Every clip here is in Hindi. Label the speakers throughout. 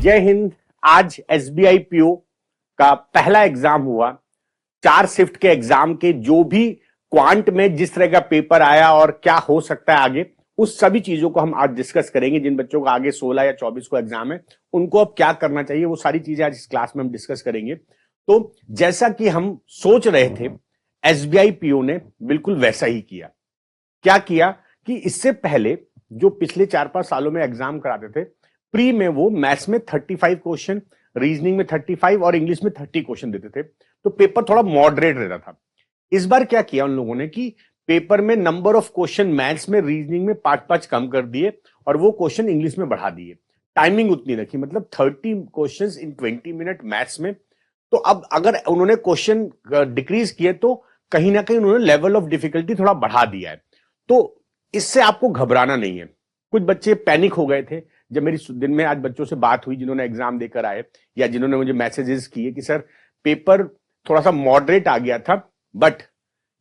Speaker 1: जय हिंद। आज एसबीआई पीओ का पहला एग्जाम हुआ। 4 शिफ्ट के एग्जाम के जो भी क्वांट में जिस तरह का पेपर आया और क्या हो सकता है आगे, उस सभी चीजों को हम आज डिस्कस करेंगे। जिन बच्चों का आगे 16 या 24 को एग्जाम है, उनको अब क्या करना चाहिए, वो सारी चीजें आज इस क्लास में हम डिस्कस करेंगे। तो जैसा कि हम सोच रहे थे, एसबीआई पीओ ने बिल्कुल वैसा ही किया। क्या किया कि इससे पहले जो पिछले 4-5 सालों में एग्जाम कराते थे, प्री में वो मैथ्स में 35 क्वेश्चन, रीजनिंग में 35 और इंग्लिश में 30 क्वेश्चन देते थे, तो पेपर थोड़ा मॉडरेट रहता था। इस बार क्या किया उन लोगों ने कि पेपर में नंबर ऑफ क्वेश्चन मैथ्स में, रीजनिंग में 5-5 कम कर दिए और वो क्वेश्चन इंग्लिश में बढ़ा दिए। टाइमिंग उतनी रखी, मतलब 30 क्वेश्चन इन 20 मिनट मैथ्स में। तो अब अगर उन्होंने क्वेश्चन डिक्रीज किए तो कहीं ना कहीं उन्होंने लेवल ऑफ डिफिकल्टी थोड़ा बढ़ा दिया है। तो इससे आपको घबराना नहीं है। कुछ बच्चे पैनिक हो गए थे जब मेरी दिन में आज बच्चों से बात हुई जिन्होंने एग्जाम देकर आए, या जिन्होंने मुझे मैसेजेस किए कि सर पेपर थोड़ा सा मॉडरेट आ गया था, बट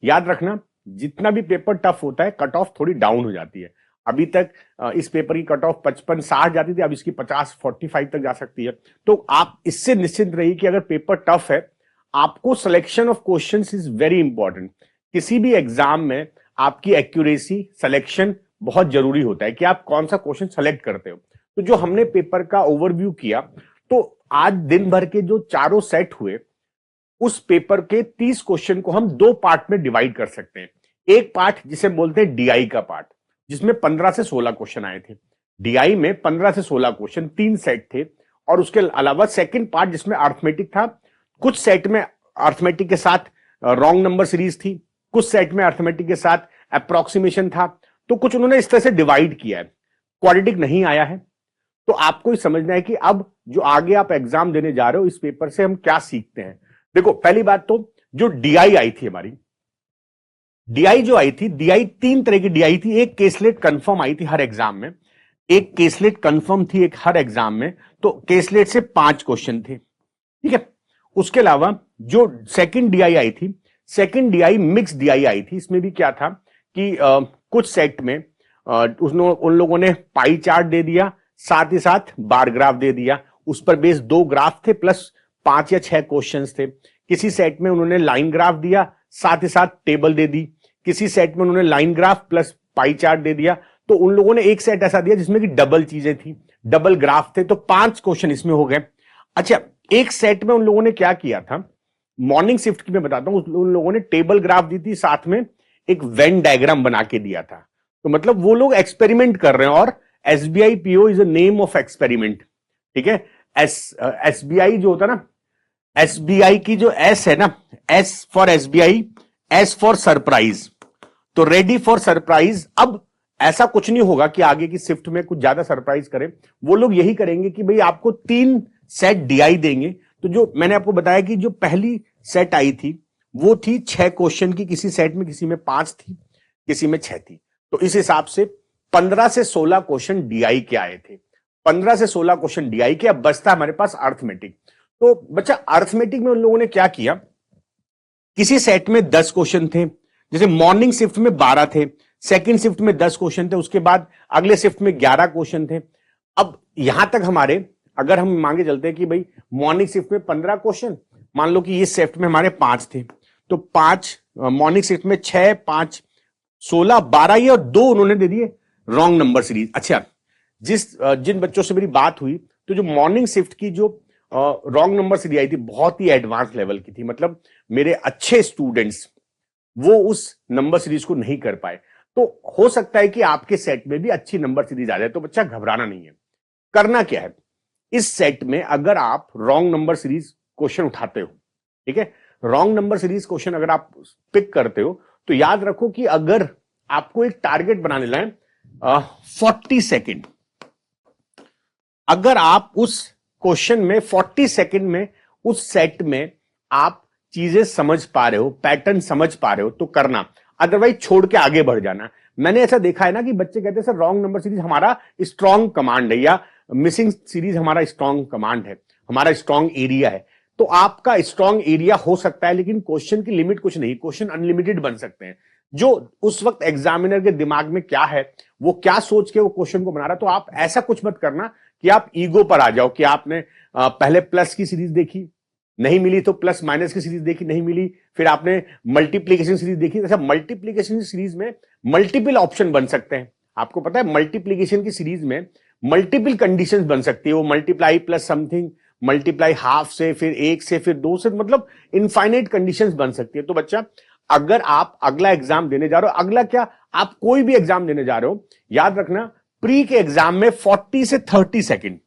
Speaker 1: याद रखना जितना भी पेपर टफ होता है, कट ऑफ थोड़ी डाउन हो जाती है। अभी तक इस पेपर की कट ऑफ 55-60 जाती थी, अब इसकी 50-45 तक जा सकती है। तो आप इससे निश्चिंत रहिए कि अगर पेपर टफ है, आपको selection of questions is very important. किसी भी एग्जाम में आपकी एक्यूरेसी, सिलेक्शन बहुत जरूरी होता है कि आप कौन सा क्वेश्चन सेलेक्ट करते हो। तो जो हमने पेपर का ओवरव्यू किया, तो आज दिन भर के जो चारों सेट हुए, उस पेपर के 30 क्वेश्चन को हम 2 पार्ट में डिवाइड कर सकते हैं। एक पार्ट जिसे बोलते हैं डीआई का पार्ट, जिसमें 15 से 16 क्वेश्चन आए थे। डीआई में 15 से 16 क्वेश्चन, 3 सेट थे। और उसके अलावा सेकंड पार्ट जिसमें अर्थमेटिक था। कुछ सेट में अर्थमेटिक के साथ रॉन्ग नंबर सीरीज थी, कुछ सेट में अर्थमेटिक के साथ अप्रोक्सीमेशन था। तो कुछ उन्होंने इस तरह से डिवाइड किया है। क्वाड्रेटिक नहीं आया है। तो आपको ही समझना है कि अब जो आगे आप एग्जाम देने जा रहे हो, इस पेपर से हम क्या सीखते हैं। देखो, पहली बात तो जो डीआई आई थी हमारी, डीआई जो आई थी, डीआई 3 तरह की डीआई थी। एक केसलेट कंफर्म आई थी हर एग्जाम में, एक केसलेट कंफर्म थी एक हर एग्जाम में। तो केसलेट से 5 क्वेश्चन थे, ठीक है। उसके अलावा जो सेकंड डीआई आई थी, सेकंड डीआई मिक्स डीआई आई थी। इसमें भी क्या था कि कुछ सेट में उन लोगों ने पाई चार्ट दे दिया, साथ ही साथ बार ग्राफ दे दिया। उस पर बेस 2 ग्राफ थे प्लस 5 या 6 क्वेश्चंस थे। किसी सेट में उन्होंने लाइन ग्राफ दिया, साथ ही साथ टेबल दे दी। किसी सेट में उन्होंने line graph plus pie chart दे दिया। तो उन लोगों ने एक सेट ऐसा दिया जिसमें कि डबल चीजें थी, डबल ग्राफ थे। तो 5 क्वेश्चन इसमें हो गए। अच्छा, एक सेट में उन लोगों ने क्या किया था, मॉर्निंग शिफ्ट की मैं बताता हूं, उन लोगों ने टेबल ग्राफ दी थी, साथ में एक वेन डायग्राम बना के दिया था। तो मतलब वो लोग एक्सपेरिमेंट कर रहे हैं, और SBI PO is a name of experiment, ठीक है। एसबीआई जो होता है ना, एसबीआई की जो एस है ना, S for SBI, S for surprise. तो रेडी फॉर सरप्राइज। अब ऐसा कुछ नहीं होगा कि आगे की शिफ्ट में कुछ ज्यादा सरप्राइज करें। वो लोग यही करेंगे कि भाई आपको 3 सेट डीआई देंगे। तो जो मैंने आपको बताया कि जो पहली सेट आई थी वो थी 6 क्वेश्चन की, किसी सेट में किसी में 5 थी, किसी में 6 थी। तो इस हिसाब से 15 से 16 क्वेश्चन डीआई के आए थे। 15 से 16 क्वेश्चन डीआई के। अब बचता हमारे पास अर्थमेटिक। तो बच्चा, अर्थमेटिक में उन लोगों ने क्या किया, किसी सेट में 10 क्वेश्चन थे, जैसे मॉर्निंग शिफ्ट में 12 थे, सेकंड शिफ्ट में 10 क्वेश्चन थे, उसके बाद अगले शिफ्ट में 11 क्वेश्चन थे। अब यहां तक हमारे, अगर हम मांगे चलते हैं कि भाई मॉर्निंग शिफ्ट में 15 क्वेश्चन, मान लो कि इस शिफ्ट में हमारे 5 थे, तो 5 मॉर्निंग शिफ्ट में 6, 5, 16, 12 ये, और 2 उन्होंने दे दिए रॉन्ग नंबर सीरीज। अच्छा, जिन बच्चों से मेरी बात हुई, तो जो मॉर्निंग शिफ्ट की जो रॉन्ग नंबर सीरीज आई थी, बहुत ही एडवांस लेवल की थी। मतलब मेरे अच्छे स्टूडेंट्स वो उस नंबर सीरीज को नहीं कर पाए। तो हो सकता है कि आपके सेट में भी अच्छी नंबर सीरीज आ जाए। तो बच्चा, घबराना नहीं है। करना क्या है, इस सेट में अगर आप रॉन्ग नंबर सीरीज क्वेश्चन उठाते हो, ठीक है, रॉन्ग नंबर सीरीज क्वेश्चन अगर आप पिक करते हो, तो याद रखो कि अगर आपको एक टारगेट बना लेना है 40 सेकेंड, अगर आप उस क्वेश्चन में 40 सेकेंड में उस सेट में आप चीजें समझ पा रहे हो, पैटर्न समझ पा रहे हो, तो करना। अदरवाइज छोड़ के आगे बढ़ जाना। मैंने ऐसा देखा है ना कि बच्चे कहते हैं सर रॉन्ग नंबर सीरीज हमारा स्ट्रॉन्ग कमांड है, या मिसिंग सीरीज हमारा स्ट्रॉन्ग कमांड है, हमारा स्ट्रॉन्ग एरिया है। तो आपका स्ट्रॉन्ग एरिया हो सकता है, लेकिन क्वेश्चन की लिमिट कुछ नहीं, क्वेश्चन अनलिमिटेड बन सकते हैं। जो उस वक्त एग्जामिनर के दिमाग में क्या है, वो क्या सोच के वो क्वेश्चन को बना रहा है। तो आप ऐसा कुछ मत करना कि आप ईगो पर आ जाओ कि आपने पहले प्लस की सीरीज देखी, नहीं मिली, तो प्लस माइनस की सीरीज देखी, नहीं मिली, फिर आपने मल्टीप्लीकेशन सीरीज देखी। अच्छा, मल्टीप्लीकेशन सीरीज में मल्टीपल ऑप्शन बन सकते हैं। आपको पता है मल्टीप्लीकेशन की सीरीज में मल्टीपल कंडीशंस बन सकती है। वो multiply plus something, multiply half से, फिर एक से, फिर दो से, मतलब इनफाइनाइट कंडीशंस बन सकती है। तो बच्चा, अगर आप अगला एग्जाम देने जा रहे हो, अगला क्या, आप कोई भी एग्जाम देने जा रहे हो, याद रखना प्री के एग्जाम में 40 से 30 सेकंड,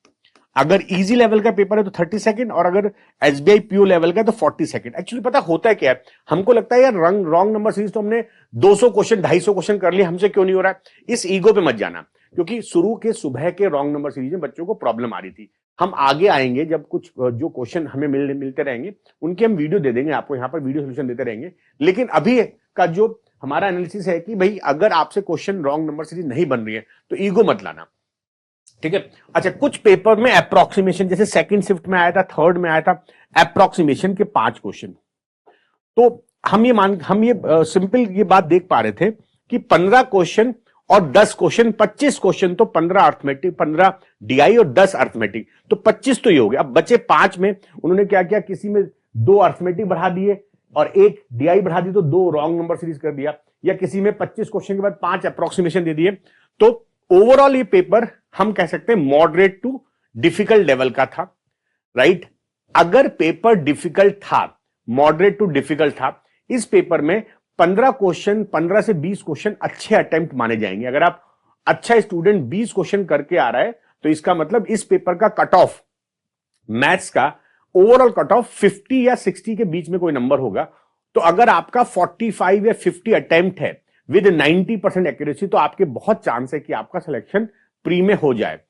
Speaker 1: अगर इजी लेवल का पेपर है तो 30 सेकंड, और अगर एसबीआई पीओ लेवल का है तो 40 सेकंड। एक्चुअली पता होता है क्या है, हमको लगता है यार रॉन्ग नंबर सीरीज तो हमने 200 क्वेश्चन 250 क्वेश्चन कर लिए, हमसे क्यों नहीं हो रहा है। इस ईगो पे मत जाना, क्योंकि शुरू के सुबह के रॉन्ग नंबर सीरीज में बच्चों को प्रॉब्लम आ रही थी। हम आगे आएंगे जब कुछ जो क्वेश्चन हमें मिलते रहेंगे उनके हम वीडियो दे देंगे आपको, यहां पर वीडियो सोल्यूशन देते रहेंगे। लेकिन अभी का जो हमारा एनालिसिस है कि भाई अगर आपसे क्वेश्चन रॉन्ग नंबर सीरीज नहीं बन रही है तो ईगो मत लाना, ठीक है। अच्छा, कुछ पेपर में अप्रोक्सीमेशन, जैसे सेकंड शिफ्ट में आया था, थर्ड में आया था, अप्रोक्सीमेशन के 5 क्वेश्चन। तो हम ये सिंपल ये बात देख पा रहे थे कि 15 क्वेश्चन और 10 क्वेश्चन, 25 क्वेश्चन, तो 15 अर्थमेटिक, 15 डीआई और 10 अर्थमेटिक, तो 25 तो ये हो गया। अब बचे 5 में उन्होंने क्या किया, किसी में 2 अर्थमेटिक बढ़ा दिए और 1 डीआई बढ़ा दी, तो 2 रॉन्ग नंबर सीरीज कर दिया, या किसी में 25 क्वेश्चन के बाद 5 अप्रोक्सीमेशन दे दिए। तो ओवरऑल ये पेपर हम कह सकते हैं मॉडरेट टू डिफिकल्ट लेवल का था, राइट। अगर पेपर डिफिकल्ट था, मॉडरेट टू डिफिकल्ट था, इस पेपर में 15 क्वेश्चन, 15 से 20 क्वेश्चन अच्छे अटेम्प्ट माने जाएंगे। अगर आप अच्छा स्टूडेंट 20 क्वेश्चन करके आ रहा है तो इसका मतलब इस पेपर का कट ऑफ, मैथ्स का ओवरऑल कट ऑफ 50 या 60 के बीच में कोई नंबर होगा। तो अगर आपका 45 या 50 अटेम्प्ट है विद 90% एक्यूरेसी, तो आपके बहुत चांस है कि आपका सिलेक्शन प्री में हो जाए।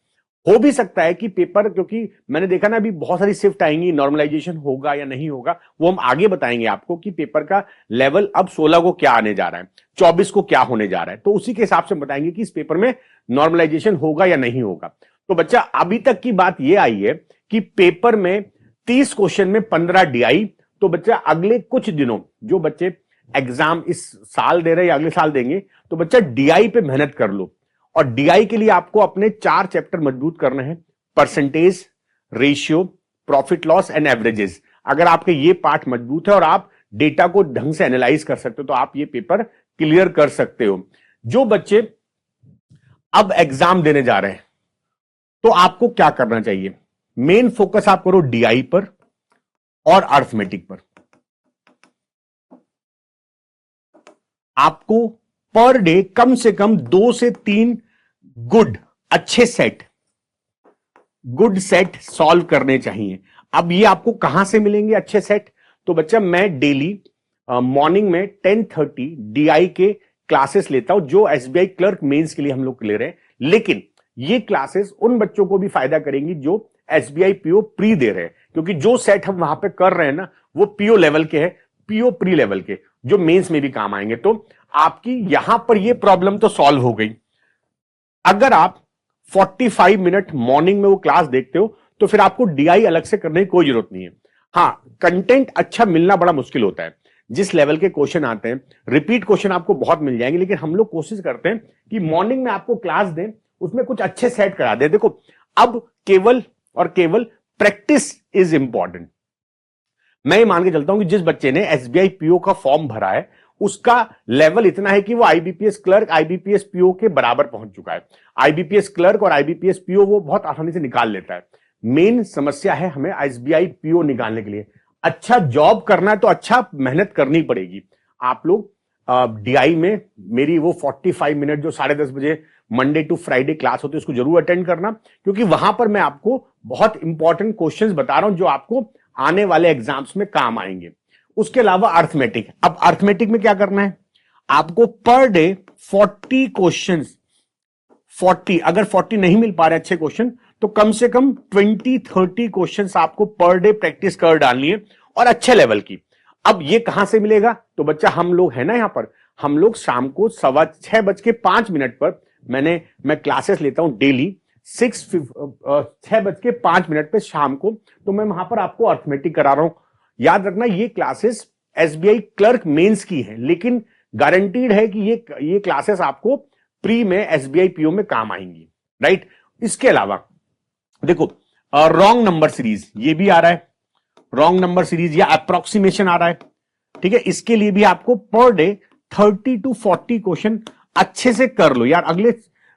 Speaker 1: हो भी सकता है कि पेपर, क्योंकि मैंने देखा ना अभी बहुत सारी शिफ्ट आएंगी, नॉर्मलाइजेशन होगा या नहीं होगा वो हम आगे बताएंगे आपको कि पेपर का लेवल अब 16 को क्या आने जा रहा है, 24 को क्या होने जा रहा है, तो उसी के हिसाब से बताएंगे कि इस पेपर में नॉर्मलाइजेशन होगा या नहीं होगा। तो बच्चा, अभी तक की बात यह आई है कि पेपर में 30 क्वेश्चन में 15 डीआई। तो बच्चा, अगले कुछ दिनों जो बच्चे एग्जाम इस साल दे रहे हैं या अगले साल देंगे, तो बच्चा डीआई पे मेहनत कर लो। और डीआई के लिए आपको अपने 4 चैप्टर मजबूत करने हैं, percentage, ratio, profit loss and averages. अगर आपके ये पार्ट मजबूत है और आप डेटा को ढंग से एनालाइज कर सकते हो तो आप ये पेपर क्लियर कर सकते हो। जो बच्चे अब एग्जाम देने जा रहे हैं तो आपको क्या करना चाहिए, मेन फोकस आप करो डीआई पर और अर्थमेटिक पर। आपको पर डे कम से कम 2 से 3 अच्छे गुड सेट सॉल्व करने चाहिए। अब ये आपको कहां से मिलेंगे अच्छे सेट, तो बच्चा मैं डेली मॉर्निंग में 10:30 डीआई के क्लासेस लेता हूं, जो एसबीआई क्लर्क मेंस के लिए हम लोग ले रहे हैं। लेकिन ये क्लासेस उन बच्चों को भी फायदा करेंगी जो एसबीआई पीओ प्री दे रहे हैं, क्योंकि जो सेट हम वहां पे कर रहे हैं ना वो पीओ लेवल के हैं, पीओ प्री लेवल के, जो मेंस में भी काम आएंगे। तो आपकी यहां पर ये प्रॉब्लम तो सॉल्व हो गई। अगर आप 45 मिनट मॉर्निंग में वो क्लास देखते हो तो फिर आपको डीआई अलग से करने की कोई जरूरत नहीं है। हां, कंटेंट अच्छा मिलना बड़ा मुश्किल होता है, जिस लेवल के क्वेश्चन आते हैं रिपीट क्वेश्चन आपको बहुत मिल जाएंगे, लेकिन हम लोग कोशिश करते हैं कि मॉर्निंग में आपको क्लास दें, उसमें कुछ अच्छे सेट करा दे। देखो, अब केवल और केवल प्रैक्टिस इज इंपॉर्टेंट। मैं ये मान के चलता हूं कि जिस बच्चे ने एसबीआई पीओ का फॉर्म भरा है उसका लेवल इतना है कि वो आईबीपीएस क्लर्क, आईबीपीएस पीओ के बराबर पहुंच चुका है। आईबीपीएस क्लर्क और आईबीपीएस पीओ वो बहुत आसानी से निकाल लेता है। मेन समस्या है हमें एसबीआई पीओ निकालने के लिए। अच्छा जॉब करना है तो अच्छा मेहनत करनी पड़ेगी। आप लोग डीआई में मेरी वो 45 मिनट जो 10:30 बजे मंडे टू फ्राइडे क्लास होती है उसको जरूर अटेंड करना, क्योंकि वहां पर मैं आपको बहुत इंपॉर्टेंट क्वेश्चंस बता रहा हूं जो आपको आने वाले एग्जाम्स में काम आएंगे। उसके अलावा अर्थमेटिक, अब अर्थमेटिक में क्या करना है, आपको पर डे 40 क्वेश्चंस, 40, अगर 40 नहीं मिल पा रहे अच्छे क्वेश्चन तो कम से कम 20-30 क्वेश्चंस आपको पर डे प्रैक्टिस कर डालनी है और अच्छे लेवल की। अब ये कहां से मिलेगा, तो बच्चा हम लोग है ना यहां पर, हम लोग शाम को 6:05 पर मैं क्लासेस लेता हूं डेली 6:05 पे शाम को, तो मैं वहां पर आपको अर्थमेटिक करा रहा हूं। याद रखना ये क्लासेस एसबीआई क्लर्क मेंस की है, लेकिन गारंटीड है कि ये क्लासेस आपको प्री में एसबीआई पीओ में काम आएंगी, राइट। इसके अलावा देखो रॉन्ग नंबर सीरीज ये भी आ रहा है, रॉन्ग नंबर सीरीज या अप्रोक्सीमेशन आ रहा है, ठीक है। इसके लिए भी आपको पर डे 30 to 40 क्वेश्चन अच्छे से कर लो यार। अगले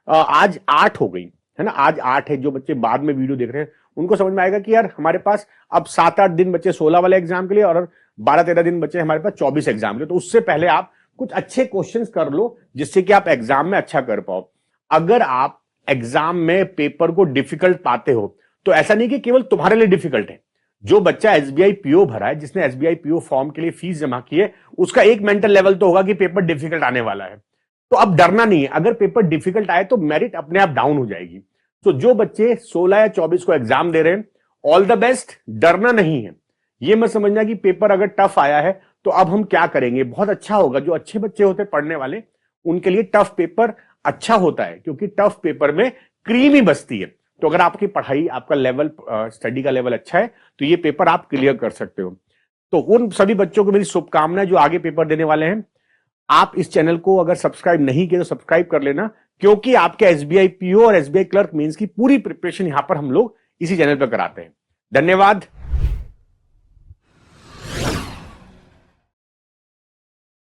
Speaker 1: आज 8 हो गई है ना, आज 8 है। जो बच्चे बाद में वीडियो देख रहे हैं उनको समझ में आएगा कि यार हमारे पास अब 7-8 दिन बचे 16 वाले एग्जाम के लिए और 12-13 दिन बचे हमारे पास 24 एग्जाम के लिए। तो उससे पहले आप कुछ अच्छे क्वेश्चंस कर लो जिससे कि आप एग्जाम में अच्छा कर पाओ। अगर आप एग्जाम में पेपर को डिफिकल्ट पाते हो तो ऐसा नहीं कि केवल तुम्हारे लिए डिफिकल्ट है। जो बच्चा एसबीआई पीओ भरा है, जिसने एसबीआई पीओ फॉर्म के लिए फीस जमा की है, उसका एक मेंटल लेवल तो होगा कि पेपर डिफिकल्ट आने वाला है। तो अब डरना नहीं है। अगर पेपर डिफिकल्ट आए तो मेरिट अपने आप डाउन हो जाएगी। तो जो बच्चे 16 या 24 को एग्जाम दे रहे हैं, ऑल द बेस्ट, डरना नहीं है। ये मत समझना कि पेपर अगर टफ आया है तो अब हम क्या करेंगे, बहुत अच्छा होगा। जो अच्छे बच्चे होते हैं पढ़ने वाले, उनके लिए टफ पेपर अच्छा होता है, क्योंकि टफ पेपर में क्रीम ही बचती है। तो अगर आपकी पढ़ाई, आपका लेवल, स्टडी का लेवल अच्छा है तो ये पेपर आप क्लियर कर सकते हो। तो उन सभी बच्चों को मेरी शुभकामनाएं जो आगे पेपर देने वाले हैं। आप इस चैनल को अगर सब्सक्राइब नहीं किया तो सब्सक्राइब कर लेना, क्योंकि आपके एसबीआई पीओ और एसबीआई क्लर्क मेंस की पूरी प्रिपरेशन यहां पर हम लोग इसी चैनल पर कराते हैं। धन्यवाद।